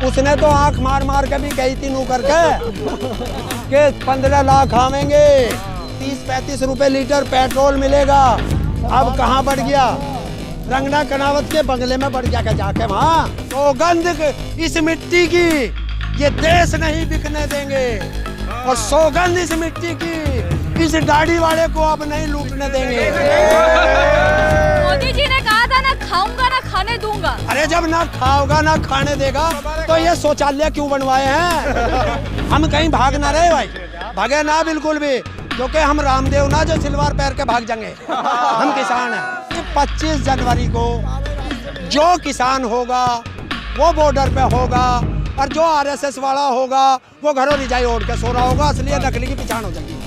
उसने तो आंख मार मार के भी कही थी नू करके कि 15 लाख आवेंगे, 30-35 रुपए लीटर पेट्रोल मिलेगा। अब कहाँ बढ़ गया? रंगना कनावत के बंगले में बढ़ गया जाके वहाँ। सौगंध इस मिट्टी की ये देश नहीं बिकने देंगे, और सौगंध इस मिट्टी की इस दाढ़ी वाले को अब नहीं लूटने देंगे। मोदी जी ने कहा था ना खाऊंगा ना खाने दूंगा। अरे जब ना खाओगा ना खाने देगा तो ये शौचालय क्यों बनवाए हैं? हम कहीं भाग ना रहे भाई, भागे ना बिल्कुल भी, क्योंकि हम रामदेव ना जो सिलवार पैर के भाग जाएंगे। हम किसान हैं। 25 जनवरी को जो किसान होगा वो बॉर्डर पे होगा, और जो आरएसएस वाला होगा वो घरों रिजाई ओढ़ के सो रहा होगा। असली नकली की पहचान हो जाएगी।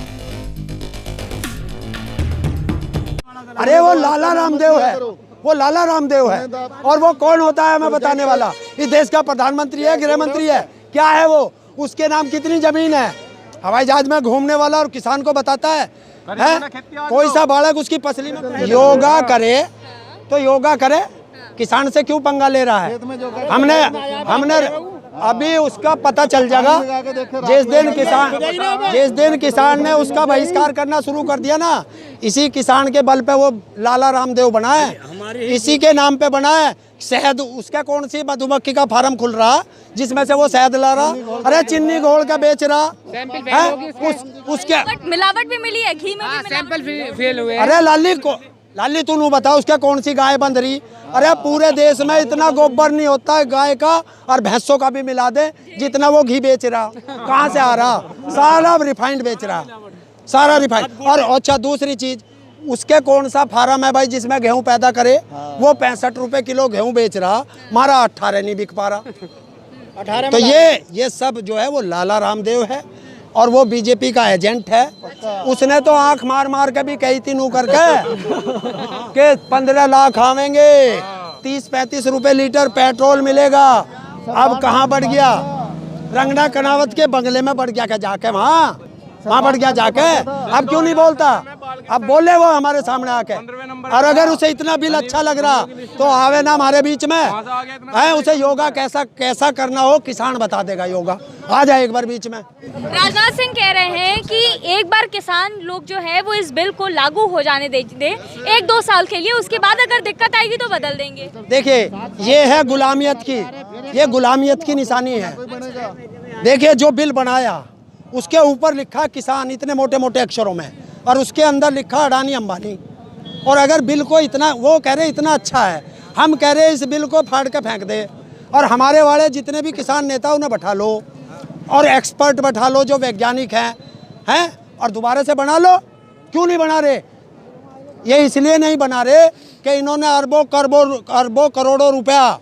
अरे वो लाला रामदेव है, वो लाला रामदेव है। और वो कौन होता है मैं बताने वाला? इस देश का प्रधानमंत्री है, गृह मंत्री है, क्या है वो? उसके नाम कितनी जमीन है? हवाई जहाज में घूमने वाला और किसान को बताता है? कोई सा बालक उसकी पसली में योगा करे तो योगा करे, किसान से क्यों पंगा ले रहा है? हमने अभी उसका पता चल जाएगा जिस दिन किसान ने उसका बहिष्कार करना शुरू कर दिया ना। इसी किसान के बल पे वो लाला रामदेव बना है, इसी के नाम पे बना है। शहद उसका कौन सी मधुमक्खी का फार्म खुल रहा जिसमें से वो शहद ला रहा? अरे चीनी घोल का बेच रहा है। उसके मिलावट भी मिली है, घी में भी सैंपल फेल हुए। अरे लाली तू नू बता उसके कौन सी गाय बंध रही? अरे पूरे देश में इतना गोबर नहीं होता है गाय का और भैंसों का भी मिला दे जितना वो घी बेच रहा। कहाँ से आ रहा? सारा रिफाइंड बेच रहा, सारा रिफाइंड। और अच्छा दूसरी चीज, उसके कौन सा फार्म है भाई जिसमें गेहूं पैदा करे? वो 65 रुपए किलो गेहूं बेच रहा, हमारा 18 नहीं बिक पा रहा। तो ये सब जो है वो लाला रामदेव है और वो बीजेपी का एजेंट है। उसने तो आंख मार मार के भी कही थी नू करके कि 15 लाख आवेंगे, 30-35 रुपए लीटर पेट्रोल मिलेगा। अब कहाँ बढ़ गया? रंगना कनावत के बंगले में बढ़ गया जाके वहाँ बढ़ गया जाके। अब क्यों नहीं बोलता? अब बोले वो हमारे सामने आके। और अगर उसे इतना बिल अच्छा लग रहा तो आवे ना हमारे बीच में है। उसे योगा कैसा करना हो किसान बता देगा। योगा आ जाए एक बार बीच में। राजनाथ सिंह कह रहे हैं कि एक बार किसान लोग जो है वो इस बिल को लागू हो जाने दे 1-2 साल के लिए, उसके बाद अगर दिक्कत आएगी तो बदल देंगे। देखिए ये है गुलामियत की, ये गुलामियत की निशानी है। देखिए जो बिल बनाया उसके ऊपर लिखा किसान इतने मोटे मोटे अक्षरों में, और उसके अंदर लिखा अडानी अंबानी। और अगर बिल को इतना, वो कह रहे इतना अच्छा है, हम कह रहे इस बिल को फाड़ के फेंक दे। और हमारे वाले जितने भी किसान नेता उन्हें बैठा लो और एक्सपर्ट बैठा लो जो वैज्ञानिक हैं और दोबारा से बना लो। क्यों नहीं बना रहे? ये इसलिए नहीं बना रहे कि इन्होंने अरबों करोड़ों रुपया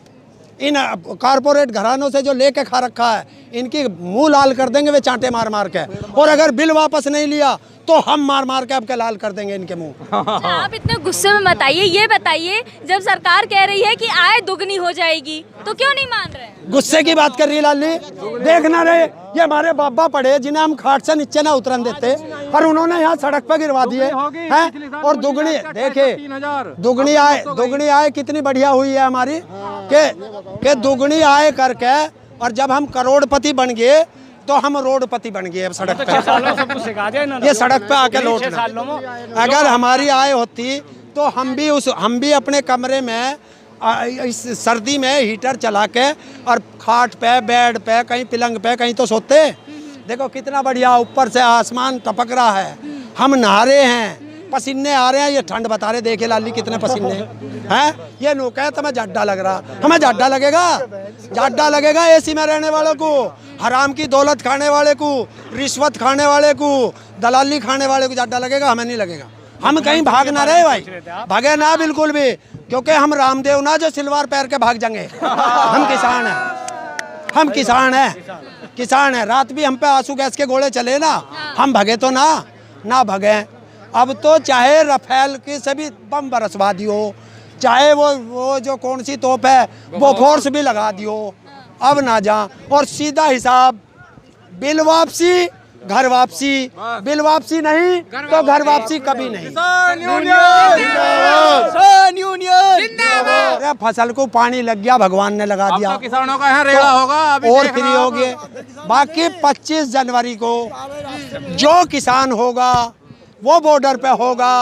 इन कारपोरेट घरानों से जो लेके खा रखा है, इनकी मुंह लाल कर देंगे वे चांटे मार मार के। और अगर बिल वापस नहीं लिया तो हम मार मार के आपके लाल कर देंगे इनके मुंह। आप इतने गुस्से में मत आइए। ये बताइए, जब सरकार कह रही है कि आय दुगनी हो जाएगी तो क्यों नहीं मान रहे? गुस्से की बात कर रही है लाली। देखना रहे ये हमारे बाबा पड़े जिन्हें हम खाट से नीचे ना उतरन देते, और उन्होंने यहाँ सड़क पर गिरवा दिए हैं। और दुगनी देखे, दुगनी आय कितनी बढ़िया हुई है हमारी के दुगनी आय करके। और जब हम करोड़पति बन गए तो हम रोडपति बन गए। अब सड़क पे ये सड़क पे आके लौटना। अगर हमारी आय होती तो हम भी अपने कमरे में इस सर्दी में हीटर चला के और खाट पे, बेड पे, कहीं पलंग पे कहीं तो सोते। देखो कितना बढ़िया ऊपर से आसमान टपक रहा है, हम नहा रहे हैं, पसीने आ रहे हैं। ये ठंड बता रहे, देखे लाली कितने पसीने हैं। ये नो कहे तो हमें जाड्डा लग रहा, हमें जाड्डा लगेगा एसी में रहने वालों को, हराम की दौलत खाने वाले को, रिश्वत खाने वाले को, दलाली खाने वाले को जाड्डा लगेगा, हमें नहीं लगेगा। हम कहीं भाग ना रहे भाई, भागे ना बिल्कुल भी, क्योंकि हम रामदेव ना जो सिलवार पैर के भाग जाएंगे। हम किसान हैं। रात भी हम पे आंसू गैस के गोले चले ना, हम भगे तो ना भगे। अब तो चाहे रफेल के सभी बम बरसवा दियो, चाहे वो जो कौन सी तोप है वो फोर्स भी लगा दियो, अब ना जा। और सीधा हिसाब बिल वापसी घर वापसी, बिल वापसी नहीं तो घर वापसी कभी नहीं। अरे फसल को पानी लग गया, भगवान ने लगा दिया, किसानों का यहाँ रेड़ा होगा अभी और फ्री हो गए। बाकी 25 जनवरी को जो किसान होगा वो बॉर्डर पे होगा,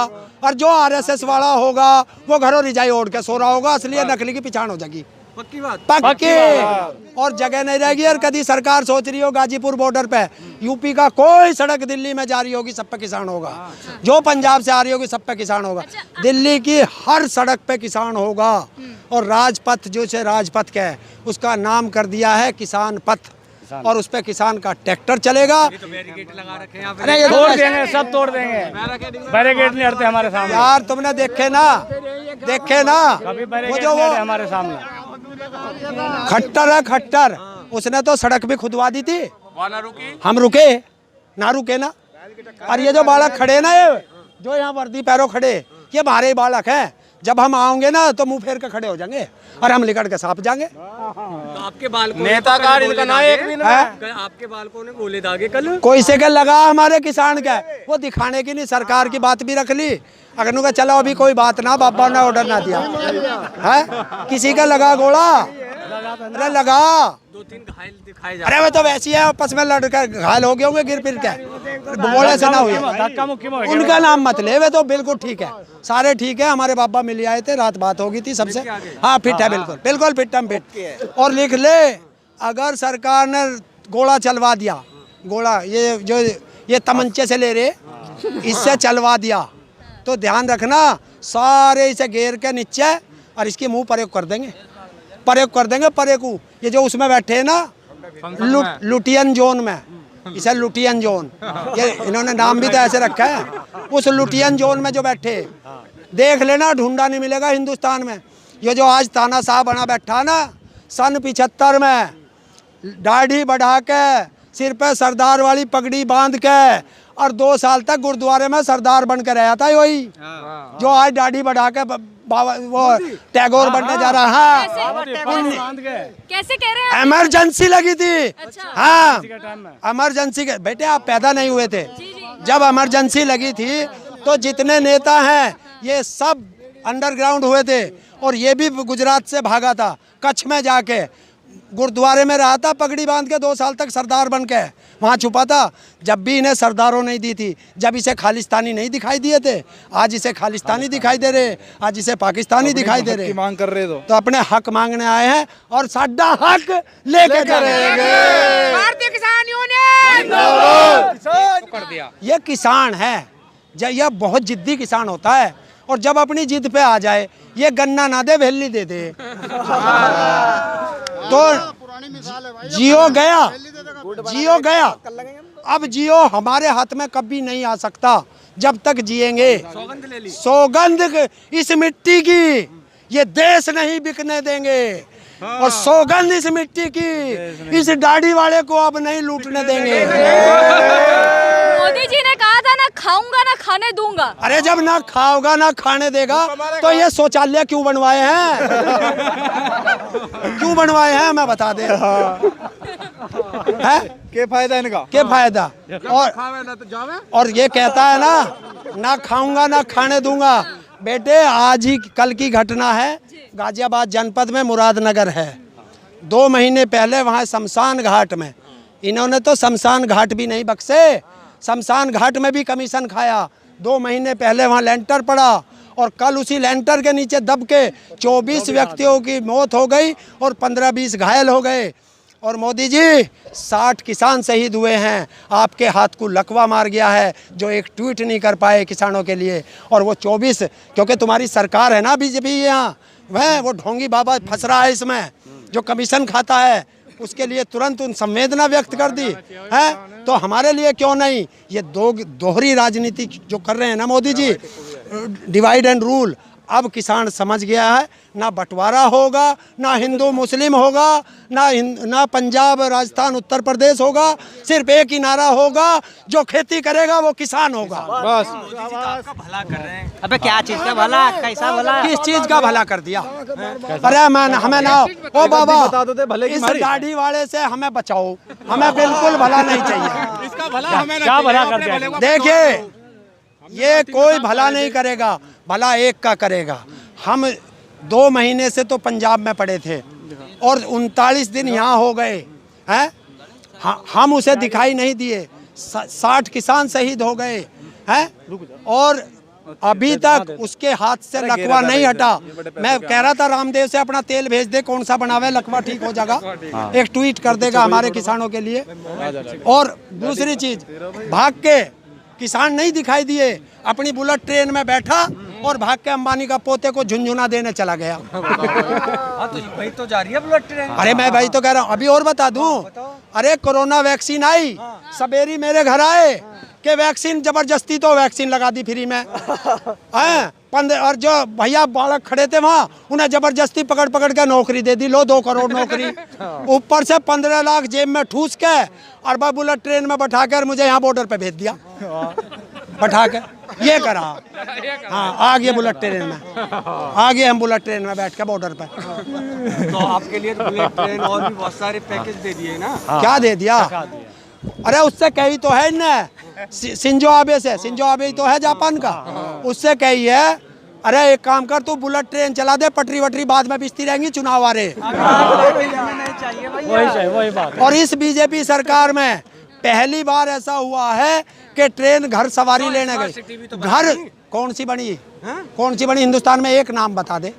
और जो आरएसएस वाला होगा वो घरों रिजाई ओढ़ के सो रहा होगा, असली नकली की पिछाड़ हो जाएगी। पक्की बात, पक्के। और जगह नहीं रहेगी। और कभी सरकार सोच रही हो गाजीपुर बॉर्डर पे यूपी का कोई सड़क दिल्ली में जा रही होगी, सब पे किसान होगा। जो पंजाब से आ रही होगी सब पे किसान होगा। दिल्ली की हर सड़क पे किसान होगा। और राजपथ जो से राजपथ का है उसका नाम कर दिया है किसान पथ, और उस पे किसान का ट्रैक्टर चलेगा। अरे ये तोड़ देंगे, सब तोड़ देंगे, बैरिकेड नहीं हटते हमारे सामने। यार तुमने देखे ना वो जो वो हमारे सामने खट्टर है, खट्टर, उसने तो सड़क भी खुदवा दी थी, हम रुके ना। और ये जो बालक खड़े ना, ये जो यहाँ वर्दी पैरों खड़े, ये हमारे ही बालक हैं। जब हम आओगे ना तो मुंह फेर के खड़े हो जाएंगे और हम लिकड़ के साफ जाएंगे। तो आपके बाल को नेता का इनका ना एक भी ना, आपके बालकों ने गोले दागे कल। कोई से के लगा हमारे किसान का, वो दिखाने की नहीं, सरकार की बात भी रख ली। अगर उनका चलो अभी कोई बात ना, बाबा ने ऑर्डर ना दिया है, किसी का लगा गोला, अरे लगा 2-3 घायल दिखाए जा। अरे वो तो वैसी है, आपस में लड़कर घायल हो गए होंगे गिर फिर के, बोले से ना हुए। उनका नाम मत ले, वे तो बिल्कुल ठीक है, सारे ठीक है। हमारे बाबा मिल आए थे, रात बात होगी थी सबसे। हाँ फिट है, बिल्कुल बिल्कुल फिट हम फिट। और लिख ले, अगर सरकार ने गोला चलवा दिया, गोला ये जो ये तमंचे से ले रहे, इससे चलवा दिया तो ध्यान रखना सारे इसे घेर के नीचे और इसके मुंह प्रयोग कर देंगे, परेकू। ये जो उसमें बैठे हैं ना, लुटियन जोन में, इसे लुटियन जोन, ये इन्होंने नाम भी तो ऐसे रखा है। उस लुटियन जोन में जो बैठे, देख लेना ढूंढा नहीं मिलेगा हिंदुस्तान में। ये जो आज तानाशाह बना बैठा ना, सन 75 में दाढ़ी बढ़ा के, सिर पे सरदार वाली पगड़ी बांध के, और 2 साल तक गुरुद्वारे में सरदार बन के रहा था वही, जो आज दाढ़ी बढ़ा के बाबा वो टैगोर बनने जा रहा है। कैसे कह रहे हैं? इमरजेंसी लगी थी। अच्छा। हाँ, इमरजेंसी के बेटे आप पैदा नहीं हुए थे जब इमरजेंसी लगी थी, तो जितने नेता हैं ये सब अंडरग्राउंड हुए थे। और ये भी गुजरात से भागा था, कच्छ में जाके गुरुद्वारे में रहा था, पगड़ी बांध के 2 साल तक सरदार बन के वहाँ छुपा था। जब भी इन्हें सरदारों नहीं दी थी, जब इसे खालिस्तानी नहीं दिखाई दिए थे, आज इसे खालिस्तानी दिखाई दे रहे, आज इसे पाकिस्तानी दिखाई दे रहे। मांग कर रहे तो अपने हक मांगने आए हैं और साडा हक लेके जाएंगे। भारतीय किसान यूनियन कर दिया। ये किसान है, यह बहुत जिद्दी किसान होता है, और जब अपनी जिद पे आ जाए, ये गन्ना ना दे भेली दे दे तो जियो गया। अब जियो हमारे हाथ में कभी नहीं आ सकता जब तक जिएंगे। सौगंध इस मिट्टी की, ये देश नहीं बिकने देंगे। और सौगंध इस मिट्टी की, इस दाढ़ी वाले को अब नहीं लूटने देंगे। मोदी जी ने कहा था ना खाऊंगा ना खाने दूंगा। अरे जब ना खाओगा ना खाने देगा तो ये शौचालय क्यों बनवाए हैं? क्यों बनवाए हैं मैं बता दे। है क्या फायदा इनका? क्या फायदा? और ये कहता है ना खाऊंगा ना खाने दूंगा। बेटे आज ही कल की घटना है, गाजियाबाद जनपद में मुरादनगर है। 2 महीने पहले वहाँ शमशान घाट में इन्होंने तो शमशान घाट भी नहीं बख्शे, शमशान घाट में भी कमीशन खाया। 2 महीने पहले वहाँ लेंटर पड़ा और कल उसी लेंटर के नीचे दब के 24 व्यक्तियों की मौत हो गई और 15-20 घायल हो गए। और मोदी जी 60 किसान शहीद हुए हैं, आपके हाथ को लकवा मार गया है जो एक ट्वीट नहीं कर पाए किसानों के लिए। और वो 24 क्योंकि तुम्हारी सरकार है ना बीजेपी यहाँ, वह वो ढोंगी बाबा फंस रहा है इसमें, जो कमीशन खाता है, उसके लिए तुरंत उन संवेदना व्यक्त कर दी है। तो हमारे लिए क्यों नहीं? ये दोहरी राजनीति जो कर रहे हैं ना Modi ji, divide and rule, अब किसान समझ गया है। ना बंटवारा होगा, ना हिंदू मुस्लिम होगा, ना पंजाब राजस्थान उत्तर प्रदेश होगा, सिर्फ एक ही नारा होगा, जो खेती करेगा वो किसान होगा। बस आपका भला कर रहे हैं। अबे क्या चीज का भला, कैसा भला, किस चीज का भला कर दिया? अरे मैं हमें ना ओ बाबा बता दो भले की इस दाढ़ी वाले से हमें बचाओ, हमें बिल्कुल भला नहीं चाहिए। इसका क्या भला कर दिया? देखिए ये कोई भला नहीं करेगा, भला एक का करेगा। हम 2 महीने से तो पंजाब में पड़े थे और 39 दिन यहाँ हो गए हैं, हम उसे दिखाई नहीं दिए। 60 किसान शहीद हो गए हैं और अभी तक उसके हाथ से लकवा नहीं हटा। मैं कह रहा था रामदेव से अपना तेल भेज दे, कौन सा बनावे, लकवा ठीक हो जाएगा। एक ट्वीट कर देगा हमारे किसानों के लिए। और दूसरी चीज, भाग के किसान नहीं दिखाई दिए, अपनी बुलेट ट्रेन में बैठा और भाग के अंबानी का पोते को झुनझुना देने चला गया। तो वही तो जा रही है बुलेट ट्रेन। अरे मैं भाई तो कह रहा हूँ, अभी और बता दूं, अरे कोरोना वैक्सीन आई, सवेरी मेरे घर आए कि वैक्सीन जबरदस्ती तो वैक्सीन लगा दी फ्री में हैं। और जो भैया बालक खड़े थे वहाँ, उन्हें जबरदस्ती पकड़ पकड़ के नौकरी दे दी। लो 2 करोड़ नौकरी, ऊपर से 15 लाख जेब में ठूस के और बुलेट ट्रेन में बैठा कर मुझे यहाँ बॉर्डर पे भेज दिया, बैठा के ये करा। हाँ, आ गए बुलेट ट्रेन में, आ गए हम बुलेट ट्रेन में बैठ के बॉर्डर पे। तो आपके लिए बुलेट ट्रेन और भी बहुत सारे पैकेज दे दिए ना। क्या दे दिया? अरे उससे कही तो है ना, शिंजो आबे से, शिंजो आबे तो है जापान का, उससे कही है अरे एक काम कर, तू बुलेट ट्रेन चला दे, पटरी वटरी बाद में बिजती रहेंगी, चुनाव आ रहे। वही बात। और इस बीजेपी सरकार में पहली बार ऐसा हुआ है कि ट्रेन घर सवारी लेने गई। घर कौन सी बनी, कौन सी बनी हिंदुस्तान में? एक नाम बता दे,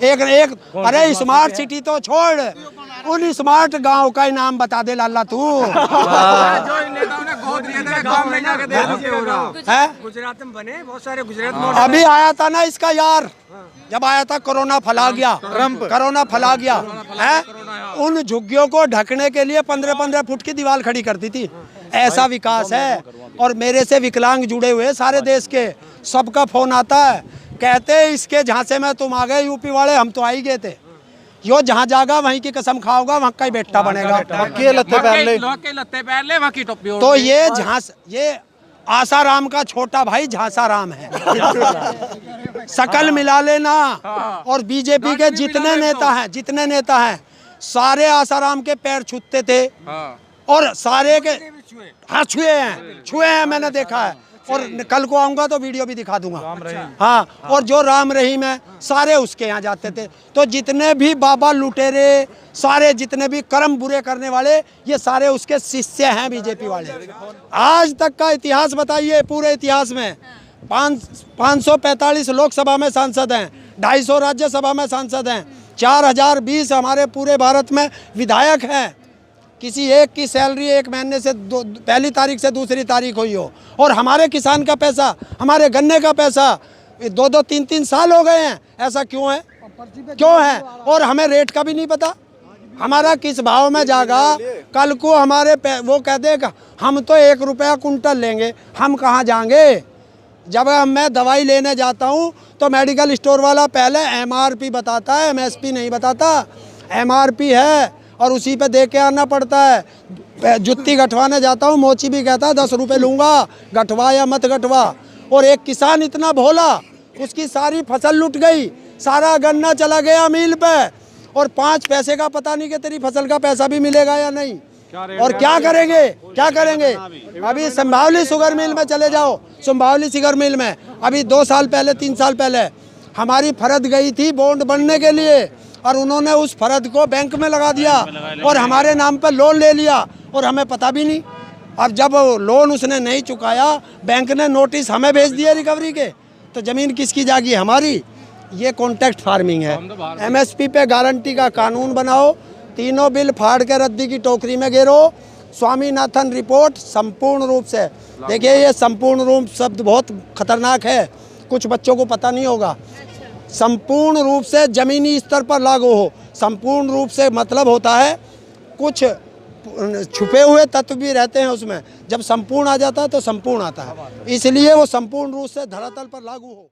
एक। अरे स्मार्ट सिटी तो छोड़, उन स्मार्ट गांव का ही नाम बता दे लाला तू। गुजरात में बने बहुत सारे, गुजरात में अभी आया था ना इसका यार, जब आया था कोरोना फैला गया, कोरोना फैला गया है, उन झुग्गियों को ढकने के लिए 15-15 फुट की दीवार खड़ी करती थी। ऐसा विकास है। और मेरे से विकलांग जुड़े हुए सारे देश के, सबका फोन आता है, कहते इसके झांसे में तुम आ गए यूपी वाले, हम तो आ ही गए थे। यो जहाँ जागा वहीं की कसम खाओगा, वहाँ का ही बेटा बनेगा। तो ये झांस, ये आसाराम का छोटा भाई झांसाराम है। शकल मिला लेना। और बीजेपी के जितने नेता हैं सारे आसाराम के पैर छूते थे और सारे के हाँ छुए हैं, मैंने देखा है। और कल को आऊंगा तो वीडियो भी दिखा दूंगा। हाँ, और जो राम रहीम है सारे उसके यहाँ जाते थे। तो जितने भी बाबा लुटेरे, सारे जितने भी कर्म बुरे करने वाले, ये सारे उसके शिष्य हैं बीजेपी वाले। आज तक का इतिहास बताइए, पूरे इतिहास में 545 लोकसभा में सांसद हैं, 250 राज्यसभा में सांसद हैं, 4020 हमारे पूरे भारत में विधायक हैं। किसी एक की सैलरी एक महीने से पहली तारीख से दूसरी तारीख हुई हो, और हमारे किसान का पैसा, हमारे गन्ने का पैसा 2-2, 3-3 साल हो गए हैं। ऐसा क्यों है? क्यों है? और हमें रेट का भी नहीं पता, हमारा किस भाव में जाएगा। कल को हमारे वो कह देगा हम तो 1 रुपया कुंटल लेंगे, हम कहाँ जाएंगे? जब मैं दवाई लेने जाता हूँ तो मेडिकल स्टोर वाला पहले MRP बताता है, MSP नहीं बताता। MRP है और उसी पे दे के आना पड़ता है। जुत्ती गठवाने जाता हूँ, मोची भी कहता है 10 रुपये लूँगा, गठवा या मत गठवा। और एक किसान इतना भोला, उसकी सारी फसल लुट गई, सारा गन्ना चला गया मिल पे, और 5 पैसे का पता नहीं कि तेरी फसल का पैसा भी मिलेगा या नहीं। और क्या करेंगे, क्या करेंगे? अभी संभावली शुगर मिल में चले जाओ, संभावली शुगर मिल में अभी 2 साल पहले, 3 साल पहले हमारी फरद गई थी बॉन्ड बनने के लिए, और उन्होंने उस फरद को बैंक में लगा दिया और हमारे नाम पर लोन ले लिया और हमें पता भी नहीं। अब जब लोन उसने नहीं चुकाया, बैंक ने नोटिस हमें भेज दिया रिकवरी के, तो ज़मीन किसकी जागी? हमारी। ये कॉन्ट्रैक्ट फार्मिंग है। MSP पे गारंटी का कानून बनाओ, तीनों बिल फाड़ के रद्दी की टोकरी में गिरो। स्वामीनाथन रिपोर्ट संपूर्ण रूप से, देखिए ये संपूर्ण रूप शब्द बहुत खतरनाक है, कुछ बच्चों को पता नहीं होगा। संपूर्ण रूप से जमीनी स्तर पर लागू हो। संपूर्ण रूप से मतलब होता है कुछ छुपे हुए तत्व भी रहते हैं उसमें, जब संपूर्ण आ जाता है तो संपूर्ण आता है, इसलिए वो संपूर्ण रूप से धरातल पर लागू हो।